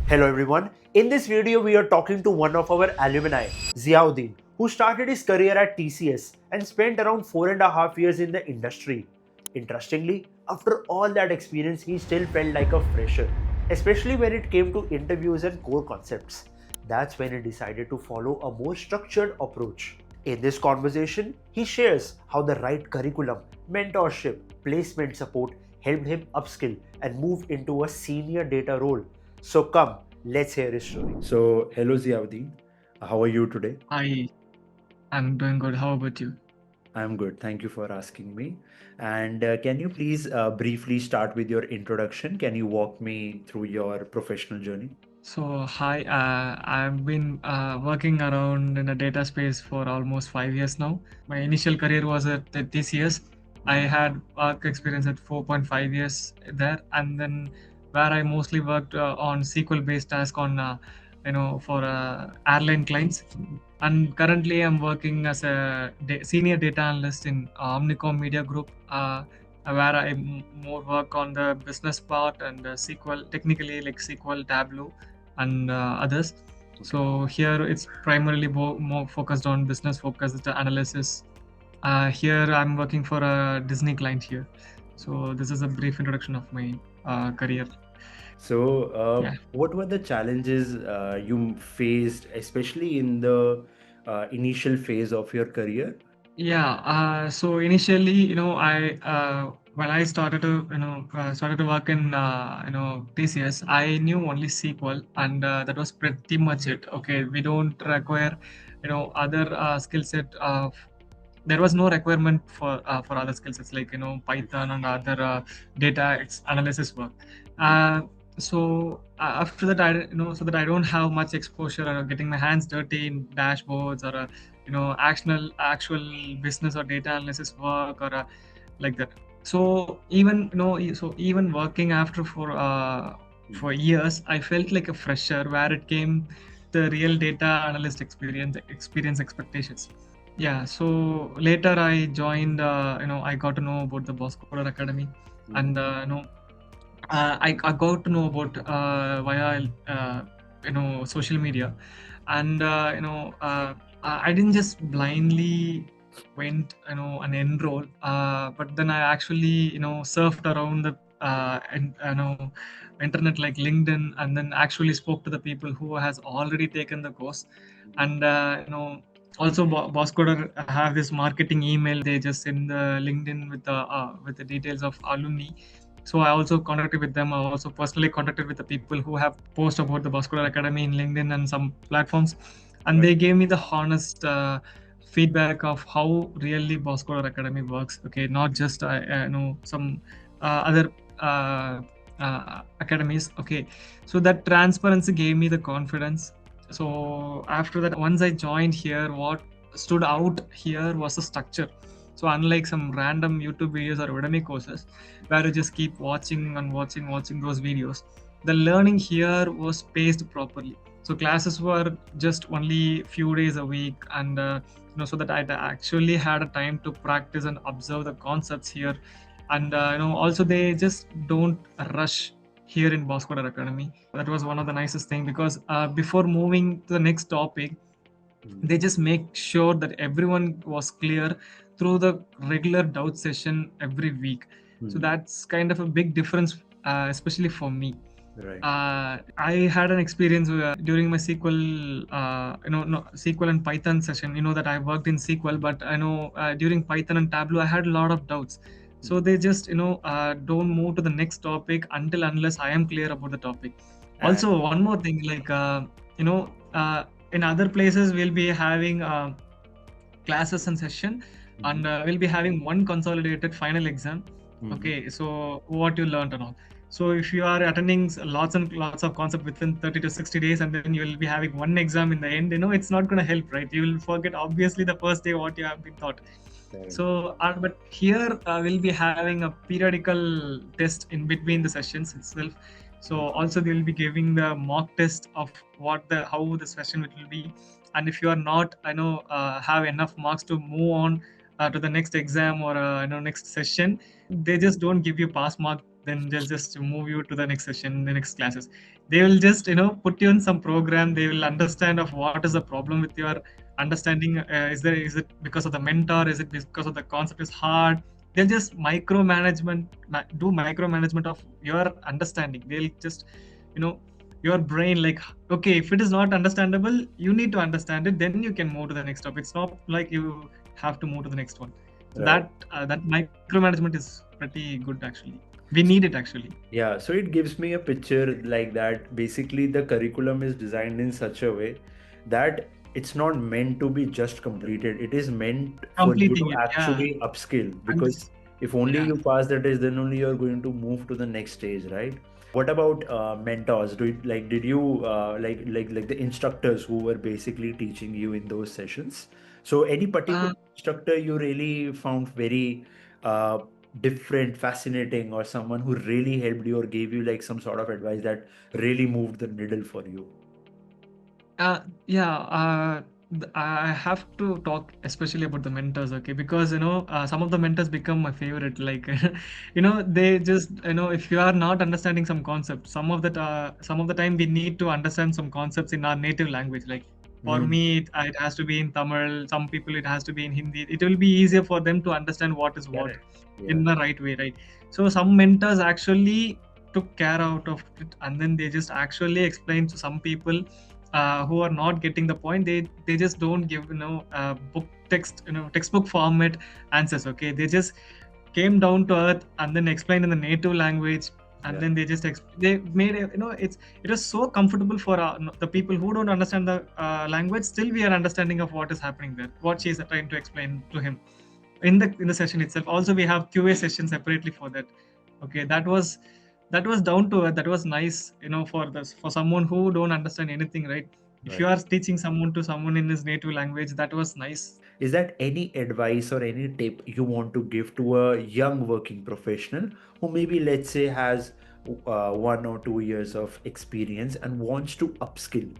Hello everyone. In this video, we are talking to one of our alumni, Ziyaudin, who started his career at TCS and spent around 4.5 years in the industry. Interestingly, after all that experience, he still felt like a fresher, especially when it came to interviews and core concepts. That's when he decided to follow a more structured approach. In this conversation, he shares how the right curriculum, mentorship, placement support helped him upskill and move into a senior data role. So come, let's hear his story. So, hello Ziyaudin. How are you today? I'm doing good. How about you? I'm good. Thank you for asking me. And can you please briefly start with your introduction? Can you walk me through your professional journey? So, hi, I've been working around in the data space for almost 5 years now. My initial career was at the TCS. I had work experience at 4.5 years there, and then where I mostly worked on SQL-based tasks on, for airline clients. And currently, I'm working as a senior data analyst in Omnicom Media Group. Where I more work on the business part and SQL, technically like SQL, Tableau, and others. So here it's primarily more focused on business focused analysis. Here I'm working for a Disney client here. So this is a brief introduction of my career. So, Yeah. what were the challenges you faced, especially in the initial phase of your career? Yeah. So initially, I when I started to started to work in TCS, I knew only SQL, and that was pretty much it. Okay, we don't require other skill set. There was no requirement for other skill sets like Python and other analysis work. Uh, After that, so that I don't have much exposure or getting my hands dirty in dashboards or actual business or data analysis work or like that. So even working after for years, I felt like a fresher where it came the real data analyst experience expectations. Yeah, so later I joined, I got to know about the Bosscoder Academy, and I got to know about via social media, and I didn't just blindly went and enroll, but then I actually surfed around the internet like LinkedIn, and then actually spoke to the people who has already taken the course, and also Bosscoder have this marketing email. They just send the LinkedIn with the details of alumni. So I also contacted with them. I also personally contacted with the people who have posted about the Bosscoder Academy in LinkedIn and some platforms, and they gave me the honest feedback of how really Bosscoder Academy works. Okay, not just some other academies. Okay, so that transparency gave me the confidence. So after that, once I joined here, what stood out here was the structure. So unlike some random YouTube videos or Udemy courses where you just keep watching and watching those videos, the learning here was paced properly. So classes were just only few days a week, and so that I actually had a time to practice and observe the concepts here. And also they just don't rush here in Bosscoder Academy. That was one of the nicest thing, because before moving to the next topic, they just make sure that everyone was clear through the regular doubt session every week. So that's kind of a big difference, especially for me. Right. I had an experience during my SQL, no, SQL and Python session. That I worked in SQL, but I know during Python and Tableau, I had a lot of doubts. So they just don't move to the next topic unless I am clear about the topic. Also, one more thing, like you know, in other places we'll be having classes and session, and we'll be having one consolidated final exam. Okay, so what you learned and all. So if you are attending lots and lots of concept within 30 to 60 days, and then you will be having one exam in the end, it's not going to help, right? You will forget obviously the first day what you have been taught. So but here we'll be having a periodical test in between the sessions itself. So also they will be giving the mock test of how the session will be, and if you are not have enough marks to move on to the next exam or next session, they just don't give you pass mark then they'll just move you to the next session, the next classes. They will just put you in some program. They will understand of what is the problem with your understanding. Is it because of the mentor? Is it because of the concept is hard? They'll just do micromanagement of your understanding. They'll just your brain, like, okay, if it is not understandable, you need to understand it, then you can move to the next step. It's not like you have to move to the next one. So Right. that micromanagement is pretty good, actually. We need it, actually. Yeah, so it gives me a picture like that. Basically, the curriculum is designed in such a way that it's not meant to be just completed. It is meant for you Completing to it, yeah. actually upskill, And because if only yeah. you pass the test, then only you're going to move to the next stage, right? What about mentors? Did you like the instructors who were basically teaching you in those sessions? So any particular uh, instructor you really found very uh, different, fascinating, or someone who really helped you or gave you like some sort of advice that really moved the needle for you? yeah, I have to talk especially about the mentors, okay? Because some of the mentors become my favorite. Like, they just if you are not understanding some concept, some of the time we need to understand some concepts in our native language. Like for Mm, me, it has to be in Tamil. Some people it has to be in Hindi. It will be easier for them to understand what is what correct. Yeah. in the right way, right? So some mentors actually took care out of it, and then they just actually explain to some people who are not getting the point. They just don't give book text textbook format answers, okay? They just came down to earth and then explained in the native language, and Yeah. then they made it was so comfortable for the people who don't understand the language. Still we are understanding of what is happening there, what she is trying to explain to him in the session itself. Also we have QA session separately for that. Okay, that was down to earth. That was nice, for this, for someone who don't understand anything, right? If you Right. are teaching someone in his native language, that was nice. Is that any advice or any tip you want to give to a young working professional who maybe, let's say, has 1 or 2 years of experience and wants to upskill?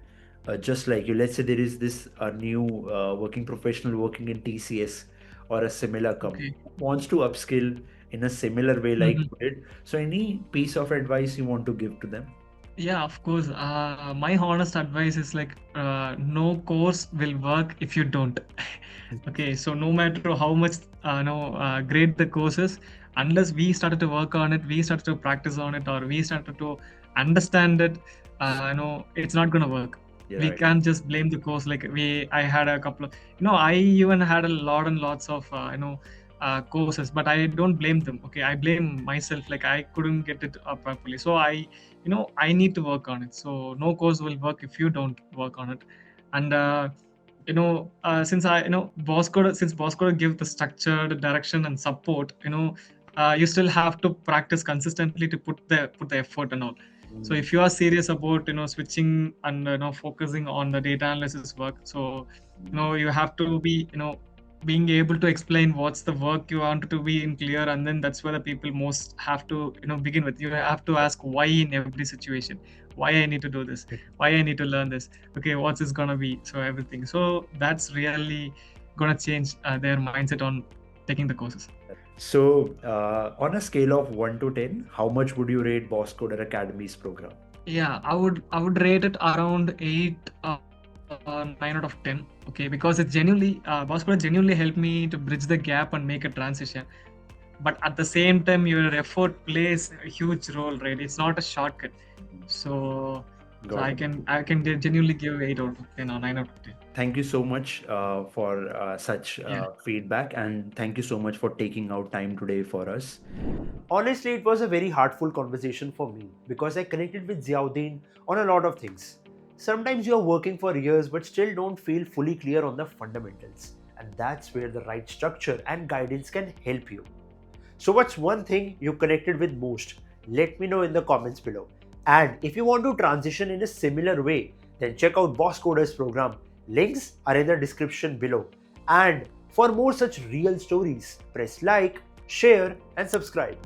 Just like you, let's say there is this new working professional working in TCS or a similar company Okay. wants to upskill in a similar way like Mhm. you did. So, any piece of advice you want to give to them? Yeah, of course. My honest advice is like, no course will work if you don't. Okay, so no matter how much no great the course is, unless we started to work on it, we started to practice on it, or we started to understand it, it's not gonna work. You're We right. can't just blame the course. Like I had a couple of, I even had a lot and lots of courses, but I don't blame them. Okay, I blame myself. Like I couldn't get it properly, so I need to work on it. So no course will work if you don't work on it. And since I Bosscoder since Bosscoder give the structure, the direction and support, you still have to practice consistently to put the effort and all. So Mm. if you are serious about switching and focusing on the data analysis work, so you have to be being able to explain what's the work you want to be in clear, and then that's where the people most have to begin with. You have to ask why in every situation. Why I need to do this, why I need to learn this, okay, what's this gonna be, so everything. So that's really gonna change their mindset on taking the courses. So, on a scale of 1 to 10, how much would you rate Boss Coder Academy's program? Yeah, I would rate it around 8 9 out of 10. Okay, because it genuinely Bosscoder genuinely helped me to bridge the gap and make a transition. But at the same time, your effort plays a huge role, right? It's not a shortcut. So so Got I it. can I can genuinely give 8 out of 10 or 9 out of 10. Thank you so much for such Yeah. feedback, and thank you so much for taking out time today for us. Honestly, it was a very heartful conversation for me because I connected with Ziyaudin on a lot of things. Sometimes you are working for years but still don't feel fully clear on the fundamentals, and that's where the right structure and guidance can help you. So, what's one thing you connected with most? Let me know in the comments below. And if you want to transition in a similar way, then check out Boss Coders program. Links are in the description below. And for more such real stories, press like, share, and subscribe.